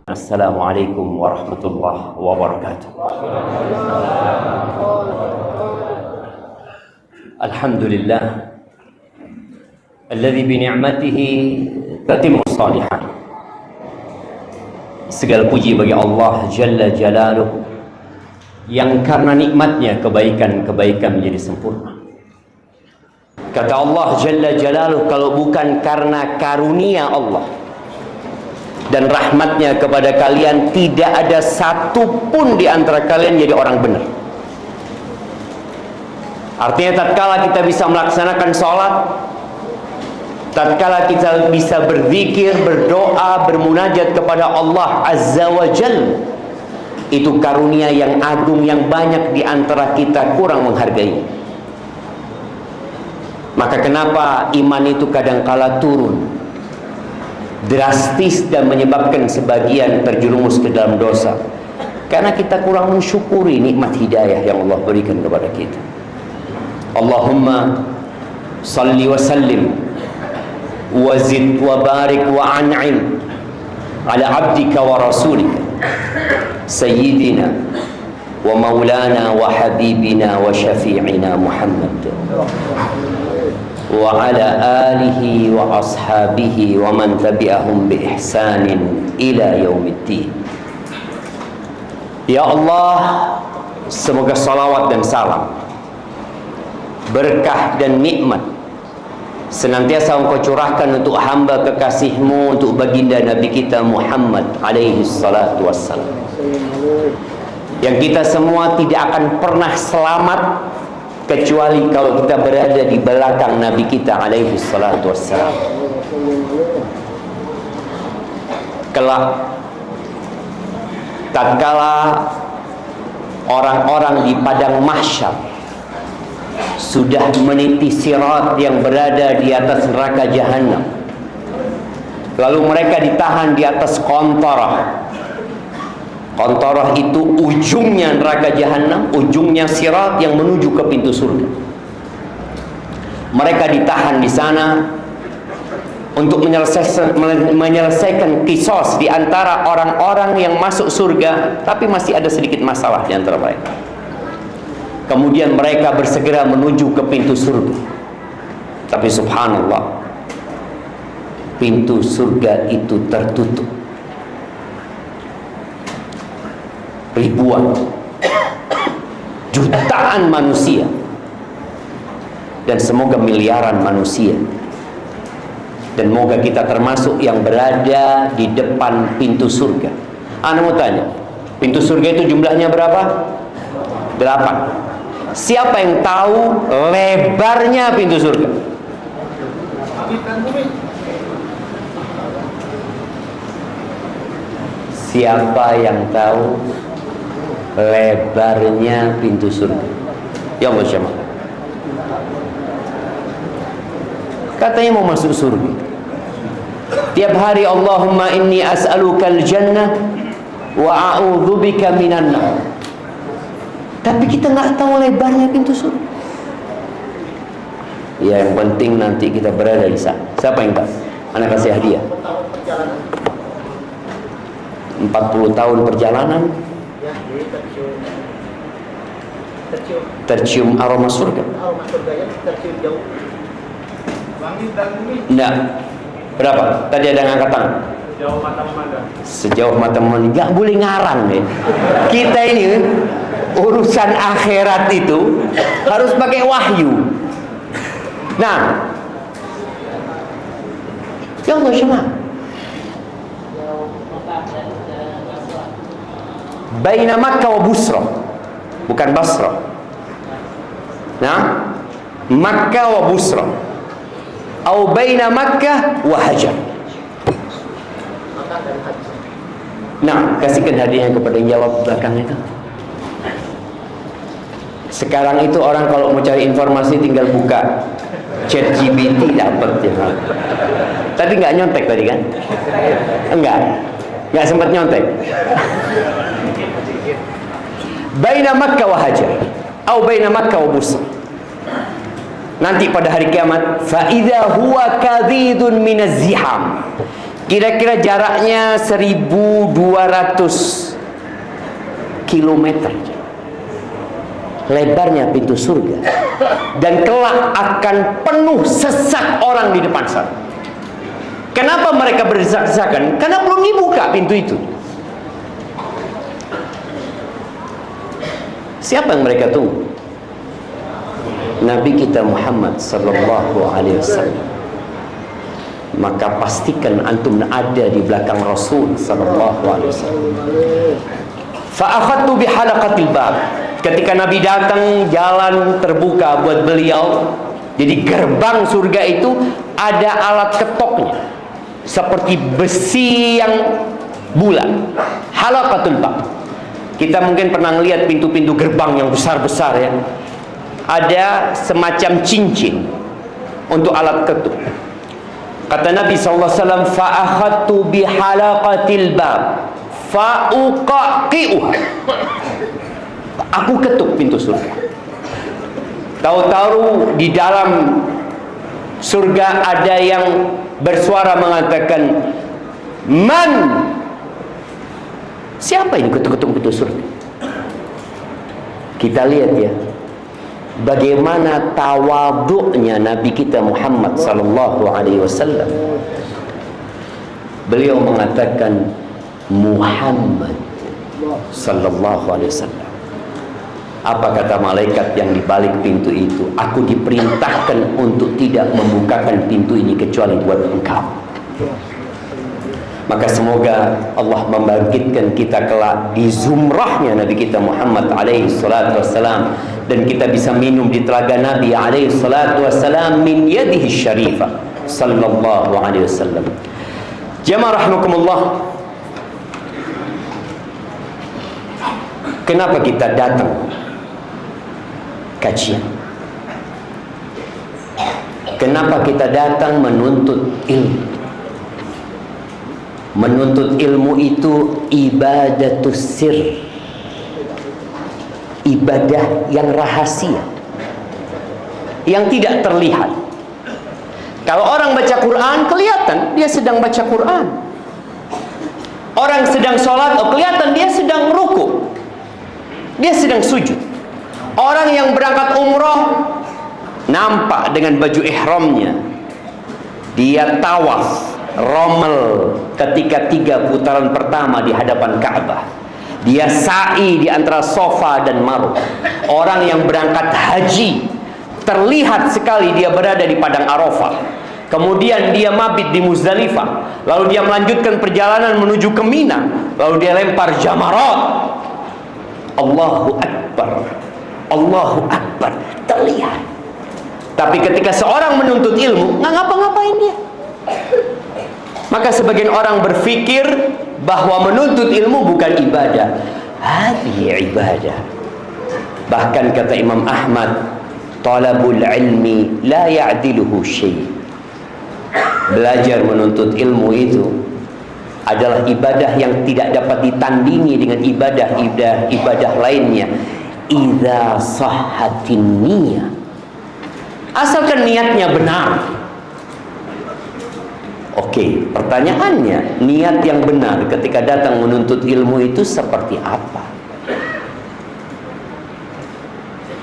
Assalamualaikum warahmatullahi wabarakatuh. Alhamdulillah alladzi bi ni'matihi tatimmu shalihat. Segala puji bagi Allah Jalla Jalaluhu yang karena nikmatnya kebaikan-kebaikan menjadi sempurna. Kata Allah Jalla Jalaluhu, kalau bukan karena karunia Allah dan rahmatnya kepada kalian, tidak ada satupun di antara kalian jadi orang benar. Artinya tatkala kita bisa melaksanakan sholat, tatkala kita bisa berzikir, berdoa, bermunajat kepada Allah Azza wa Jalla, itu karunia yang agung yang banyak di antara kita kurang menghargai. Maka kenapa iman itu kadangkala turun drastis dan menyebabkan sebagian terjerumus ke dalam dosa? Karena kita kurang mensyukuri nikmat hidayah yang Allah berikan kepada kita. Allahumma salli wa sallim wa zid wa barik wa an'im ala abdika wa rasulika sayyidina wa maulana wa habibina wa syafi'ina Muhammad wa ala alihi wa ashabihi wa man tabi'ahum bi ihsanin ila yaumiddin. Ya Allah, semoga salawat dan salam, berkah dan nikmat senantiasa Engkau curahkan untuk hamba kekasih-Mu, untuk baginda Nabi kita Muhammad alaihi salatu wassalam, yang kita semua tidak akan pernah selamat kecuali kalau kita berada di belakang Nabi kita alaihi salatu wassalam. Kelak tatkala orang-orang di padang mahsyar sudah meniti sirat yang berada di atas neraka jahanam, lalu mereka ditahan di atas qantarah. Qantarah itu ujungnya neraka jahanam, ujungnya sirat yang menuju ke pintu surga. Mereka ditahan di sana untuk menyelesaikan kisos di antara orang-orang yang masuk surga, tapi masih ada sedikit masalah di antara mereka. Kemudian mereka bersegera menuju ke pintu surga. Tapi subhanallah, pintu surga itu tertutup. Ribuan, jutaan manusia, dan semoga miliaran manusia, dan moga kita termasuk yang berada di depan pintu surga. Anda mau tanya, pintu surga itu jumlahnya berapa? 8. Siapa yang tahu lebarnya pintu surga? Siapa yang tahu lebarnya pintu surga? Ya Allah, siapa? Katanya mau masuk surga. Tiap hari Allahumma inni as'alukal jannah wa a'udzubika minan nar. Tapi kita nggak tahu lebarnya pintu surga. Ya, yang penting nanti kita berada di sana. Siapa yang tahu? Anak kasih hadiah. 40 tahun perjalanan, tercium aroma surga. Enggak. Berapa? Tadi ada yang angkat tangan. Sejauh mata memandang. Sejauh mata memandang. Nggak boleh ngarang deh. Kita ini urusan akhirat itu harus pakai wahyu. Nah, ya Allah, cuma baina Makkah wa Busra, bukan Basra. Nah, Makkah wa Busra, atau baina Makkah wa Hajar. Nah, kasihkan hadiahnya kepada yang jawab belakang itu. Sekarang itu orang kalau mau cari informasi tinggal buka ChatGPT, dapat ya. Tadi nggak nyontek tadi kan? Nggak sempat nyontek. Baina Makkah wa Hajar, atau baina Makkah wa Busra. nanti pada hari kiamat, fa idza huwa kadhidun minaz ziham. Kira-kira jaraknya 1200 kilometer lebarnya pintu surga, dan kelak akan penuh sesak orang di depan sana. Kenapa mereka berdesak-desakan? Karena belum dibuka pintu itu. Siapa yang mereka tunggu? Nabi kita Muhammad sallallahu alaihi wasallam. Maka pastikan antum ada di belakang Rasul sallallahu alaihi wasallam. Fa akhadtu bi halaqatil bab. Ketika Nabi datang, jalan terbuka buat beliau. Jadi gerbang surga itu ada alat ketoknya, seperti besi yang bulat. Halaqatul bab. Kita mungkin pernah lihat pintu-pintu gerbang yang besar-besar ya. Ada semacam cincin untuk alat ketuk. Kata Nabi SAW, fa'akhadtu bihalaqatil bab fa'uqaqi'uha. Aku ketuk pintu surga. Tahu-tahu di dalam surga ada yang bersuara mengatakan, man? Siapa ini ketuk-ketuk pintu surga? Kita lihat ya, bagaimana tawadhu'nya Nabi kita Muhammad sallallahu alaihi wasallam. Beliau mengatakan, Muhammad sallallahu alaihi wasallam. Apa kata malaikat yang di balik pintu itu? Aku diperintahkan untuk tidak membukakan pintu ini kecuali buat engkau. Maka semoga Allah membangkitkan kita kelak di zumrahnya Nabi kita Muhammad alaihi salatu wassalam, dan kita bisa minum di telaga Nabi alaihi salatu wassalam min yadihi syarifah sallallahu alaihi wasallam. Jamaah rahimakumullah, kenapa kita datang kajian? Kenapa kita datang menuntut ilmu? Menuntut ilmu itu ibadatus sir, ibadah yang rahasia, yang tidak terlihat. Kalau orang baca Quran, kelihatan dia sedang baca Quran. Orang sedang sholat, oh kelihatan dia sedang ruku, dia sedang sujud. Orang yang berangkat umroh nampak dengan baju ihramnya, dia tawaf, rommel ketika 3 putaran pertama di hadapan Ka'bah. Dia sa'i di antara Safa dan Marwah. Orang yang berangkat haji, terlihat sekali dia berada di padang Arafah. Kemudian dia mabit di Muzdalifah. Lalu dia melanjutkan perjalanan menuju ke Mina. Lalu dia lempar jamarat. Allahu Akbar, Allahu Akbar, terlihat. Tapi ketika seorang menuntut ilmu, nggak ngapa-ngapain dia. Maka sebagian orang berpikir bahwa menuntut ilmu bukan ibadah. Hadhihi ibadah. Bahkan kata Imam Ahmad, talabul ilmi la ya'diluhu syai'. Belajar menuntut ilmu itu adalah ibadah yang tidak dapat ditandingi dengan ibadah lainnya. Idza sahhatin niyah, asalkan niatnya benar. Oke, pertanyaannya, niat yang benar ketika datang menuntut ilmu itu seperti apa?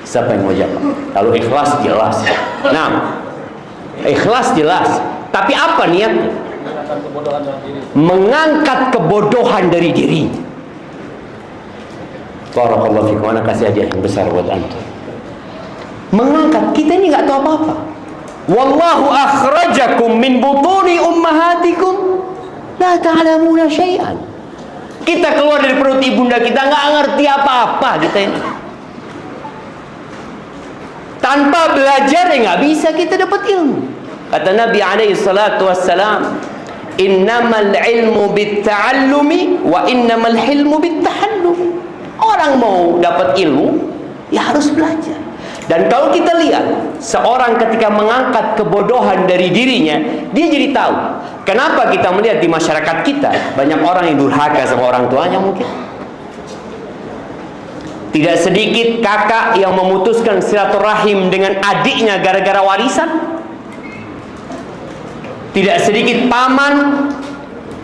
Siapa yang mau jawab? Kalau ikhlas jelas. Nah, ikhlas jelas. Tapi apa niatnya? Mengangkat kebodohan dari diri. Barakallahu fikum. Ana kasih hadiah yang besar buat antum. Mengangkat, kita ini nggak tahu apa-apa. Wallahu akhrajakum min butuni ummahatikum la ta'lamuna syai'an. Kita keluar dari perut ibunda kita nggak ngerti apa-apa kita ini. Tanpa belajar ya nggak bisa kita dapat ilmu. Kata Nabi alaihi salatu wassalam, innamal ilmu bitta'allumi wa innamal hilmu bittahallumi. Orang mau dapat ilmu ya harus belajar. Dan kalau kita lihat seorang ketika mengangkat kebodohan dari dirinya, dia jadi tahu. Kenapa kita melihat di masyarakat kita banyak orang yang durhaka sama orang tuanya mungkin. Tidak sedikit kakak yang memutuskan silaturahim dengan adiknya gara-gara warisan. Tidak sedikit paman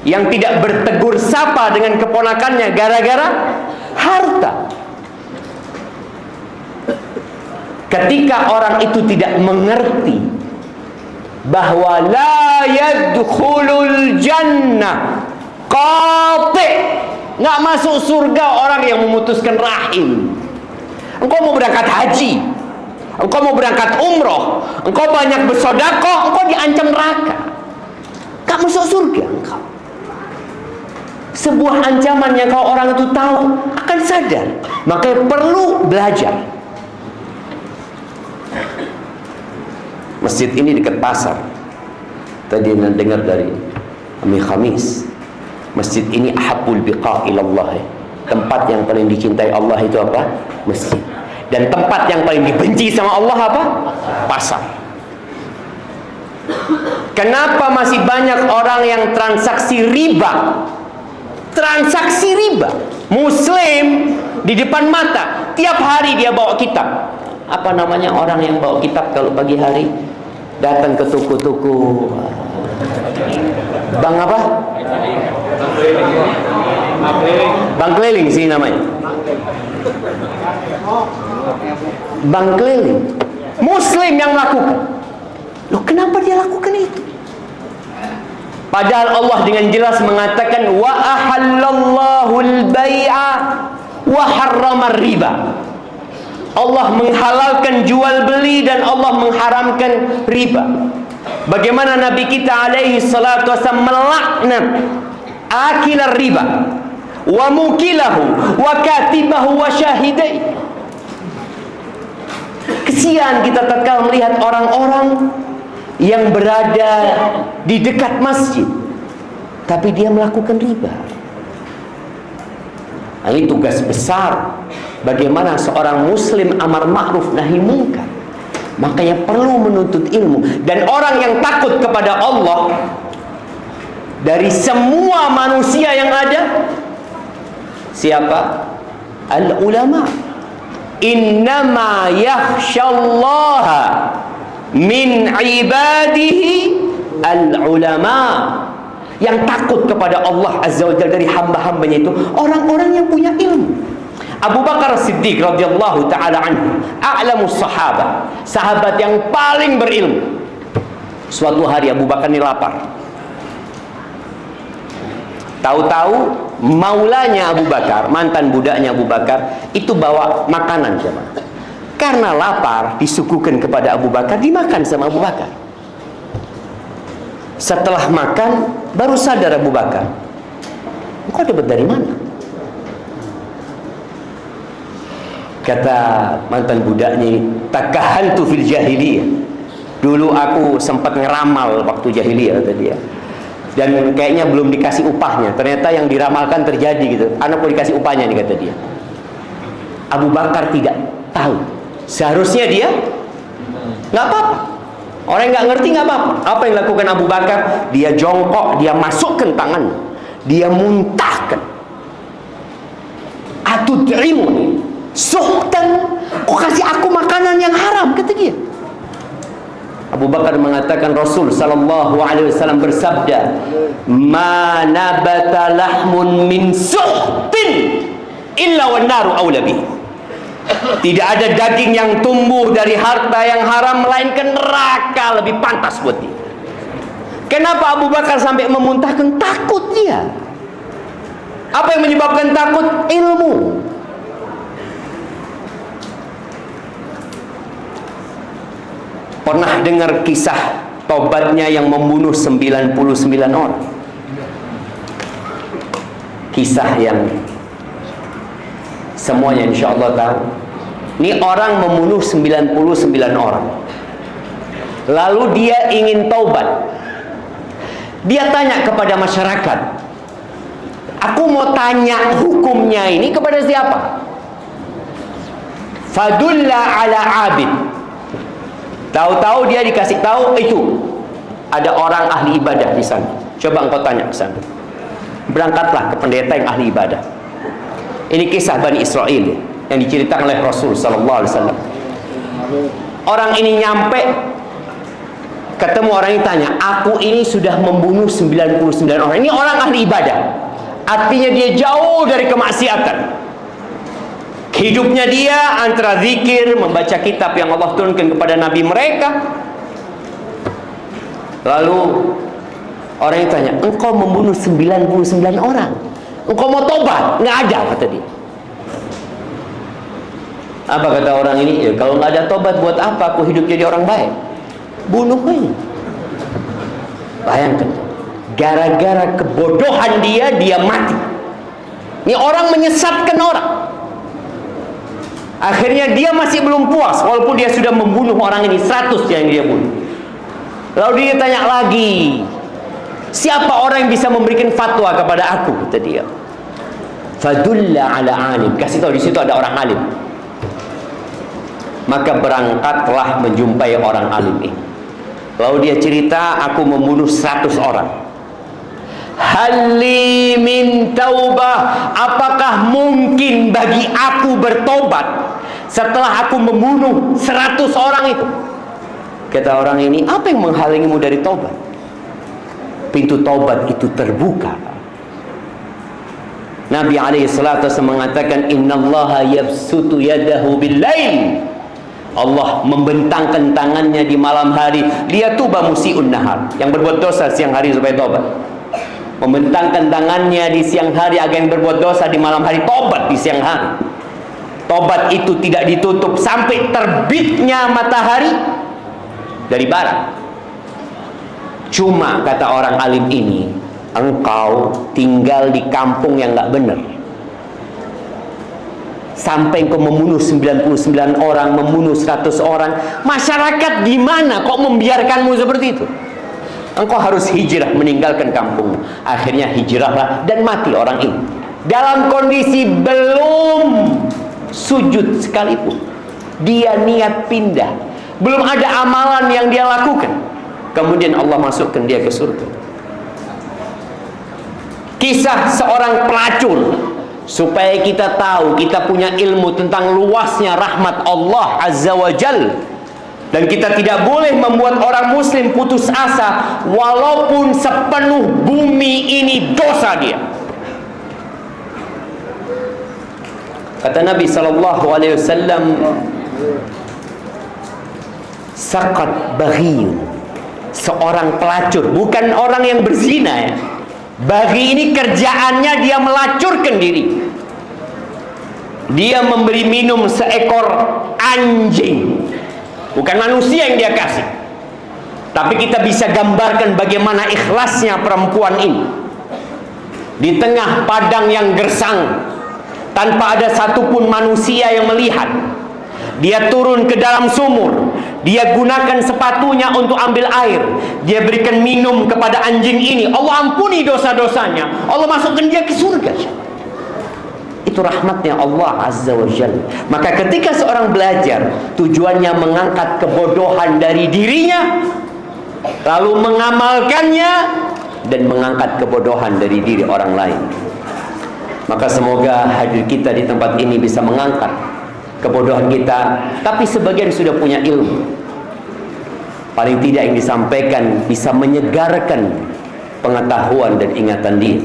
yang tidak bertegur sapa dengan keponakannya gara-gara harta. Ketika orang itu tidak mengerti bahwa la yadkhulul jannah qati', nggak masuk surga orang yang memutuskan rahim. Engkau mau berangkat haji, engkau mau berangkat umroh, engkau banyak bersedekah, engkau diancam neraka, nggak masuk surga engkau. Sebuah ancaman yang kalau orang itu tahu akan sadar, makanya perlu belajar. Masjid ini dekat pasar. Tadi yang dengar dari Ami Khamis, masjid ini ahabbul biqa ilallah. Tempat yang paling dicintai Allah itu apa? Masjid. Dan tempat yang paling dibenci sama Allah apa? Pasar. Kenapa masih banyak orang yang transaksi riba? Transaksi riba. Muslim di depan mata, tiap hari dia bawa kitab. Apa namanya orang yang bawa kitab kalau pagi hari? Datang ke toko-toko. Bang apa? Bang keliling sih namanya. Bang keliling. Muslim yang melakukan. Loh, kenapa dia lakukan itu? Padahal Allah dengan jelas mengatakan wa ahallallahu al-bai'a wa harrama riba. Allah menghalalkan jual beli dan Allah mengharamkan riba. Bagaimana Nabi kita alaihi salatu wasallam melaknat akil riba wa mukilahu wa katibahu wa syahidai. Kesian kita tatkala melihat orang-orang yang berada di dekat masjid tapi dia melakukan riba. Ini tugas besar. Bagaimana seorang muslim amar ma'ruf nahi munkar. Makanya perlu menuntut ilmu. Dan orang yang takut kepada Allah dari semua manusia yang ada, siapa? Al-ulama. Innama yakhshallaha min ibadihi al-ulama. Yang takut kepada Allah Azza wa Jalla dari hamba-hambanya itu orang-orang yang punya ilmu. Abu Bakar Siddiq radhiyallahu ta'ala anhu, a'lamus sahabat, sahabat yang paling berilmu. Suatu hari Abu Bakar ini lapar. Tahu-tahu maulanya Abu Bakar, mantan budaknya Abu Bakar, itu bawa makanan jemaah. Karena lapar, disuguhkan kepada Abu Bakar, dimakan sama Abu Bakar. Setelah makan, baru sadar Abu Bakar, engkau dapat dari mana? Kata mantan budaknya ini, takahantu fil jahiliyah. Dulu aku sempat ngeramal waktu jahiliyah, kata dia. Dan kayaknya belum dikasih upahnya. Ternyata yang diramalkan terjadi gitu. Anak mau dikasih upahnya nih, kata dia. Abu Bakar tidak tahu. Seharusnya dia nggak apa-apa. Orang yang nggak ngerti nggak apa-apa. Apa yang dilakukan Abu Bakar? Dia jongkok, dia masukkan tangan, dia muntahkan. Atud'imuni suhtan, kok kasih aku makanan yang haram, kata dia. Abu Bakar mengatakan Rasul sallallahu alaihi wasallam bersabda, "Ma nabata lahmun min suhtin illa wan naru aula bih." Tidak ada daging yang tumbuh dari harta yang haram melainkan neraka lebih pantas buat dia. Kenapa Abu Bakar sampai memuntahkan? Takut dia. Apa yang menyebabkan takut? Ilmu. Pernah dengar kisah tobatnya yang membunuh 99 orang? Kisah yang semuanya insya Allah tahu. Ini orang membunuh 99 orang. Lalu dia ingin taubat. Dia tanya kepada masyarakat, aku mau tanya hukumnya ini kepada siapa? Fadulla ala abid. Tahu-tahu dia dikasih tahu itu ada orang ahli ibadah di sana. Coba engkau tanya ke sana. Berangkatlah ke pendeta yang ahli ibadah. Ini kisah Bani Israel. yang diceritakan oleh Rasul sallallahu alaihi wasallam. Orang ini nyampe, ketemu orang ini, tanya, aku ini sudah membunuh 99 orang. Ini orang ahli ibadah, artinya dia jauh dari kemaksiatan. Hidupnya dia antara zikir, membaca kitab yang Allah turunkan kepada nabi mereka. Lalu orang itu tanya, engkau membunuh 99 orang, engkau mau tobat? Nggak ada, kata dia. Apa kata orang ini? Ya, kalau nggak ada tobat, buat apa aku hidup jadi orang baik? Bunuh aja. Bayangkan, gara-gara kebodohan dia mati. Ini orang menyesatkan orang. Akhirnya dia masih belum puas, walaupun dia sudah membunuh orang ini 100 yang dia bunuh. Lalu dia tanya lagi, siapa orang yang bisa memberikan fatwa kepada aku? Kata dia. Fadulla ala alim. Kasih tahu di situ ada orang alim. Maka berangkatlah menjumpai orang alim ini. Lalu dia cerita, aku membunuh 100 orang. Halli min taubah, apakah mungkin bagi aku bertobat setelah aku membunuh 100 orang itu? Kata orang ini, apa yang menghalangimu dari tobat? Pintu tobat itu terbuka. Nabi SAW mengatakan, innallaha yabsutu yadahu bil-lail. Allah membentangkan tangannya di malam hari. Dia tuba musi'un nahar, yang berbuat dosa siang hari supaya tobat. Membentangkan tangannya di siang hari agar yang berbuat dosa di malam hari tobat di siang hari. Tobat itu tidak ditutup sampai terbitnya matahari dari barat. Cuma kata orang alim ini, engkau tinggal di kampung yang nggak benar. Sampai engkau membunuh 99 orang, membunuh 100 orang. Masyarakat gimana kok membiarkanmu seperti itu? Engkau harus hijrah, meninggalkan kampung. Akhirnya hijrahlah dan mati orang ini dalam kondisi belum sujud sekalipun. Dia niat pindah, belum ada amalan yang dia lakukan. Kemudian Allah masukkan dia ke surga. Kisah seorang pelacur, supaya kita tahu, kita punya ilmu tentang luasnya rahmat Allah Azza wa Jal. Dan kita tidak boleh membuat orang muslim putus asa, walaupun sepenuh bumi ini dosa dia. Kata Nabi SAW, saqat baghiyun, seorang pelacur, bukan orang yang berzina ya. Baghi ini kerjaannya dia melacurkan diri. Dia memberi minum seekor anjing, bukan manusia yang dia kasih. Tapi kita bisa gambarkan bagaimana ikhlasnya perempuan ini. Di tengah padang yang gersang, tanpa ada satupun manusia yang melihat, dia turun ke dalam sumur. Dia gunakan sepatunya untuk ambil air. Dia berikan minum kepada anjing ini. Allah ampuni dosa-dosanya. Allah masukkan dia ke surga. Itu rahmatnya Allah Azza wa Jalla. Maka ketika seorang belajar, tujuannya mengangkat kebodohan dari dirinya, lalu mengamalkannya, dan mengangkat kebodohan dari diri orang lain. Maka semoga hadir kita di tempat ini bisa mengangkat kebodohan kita, tapi sebagian sudah punya ilmu. Paling tidak yang disampaikan bisa menyegarkan pengetahuan dan ingatan dia.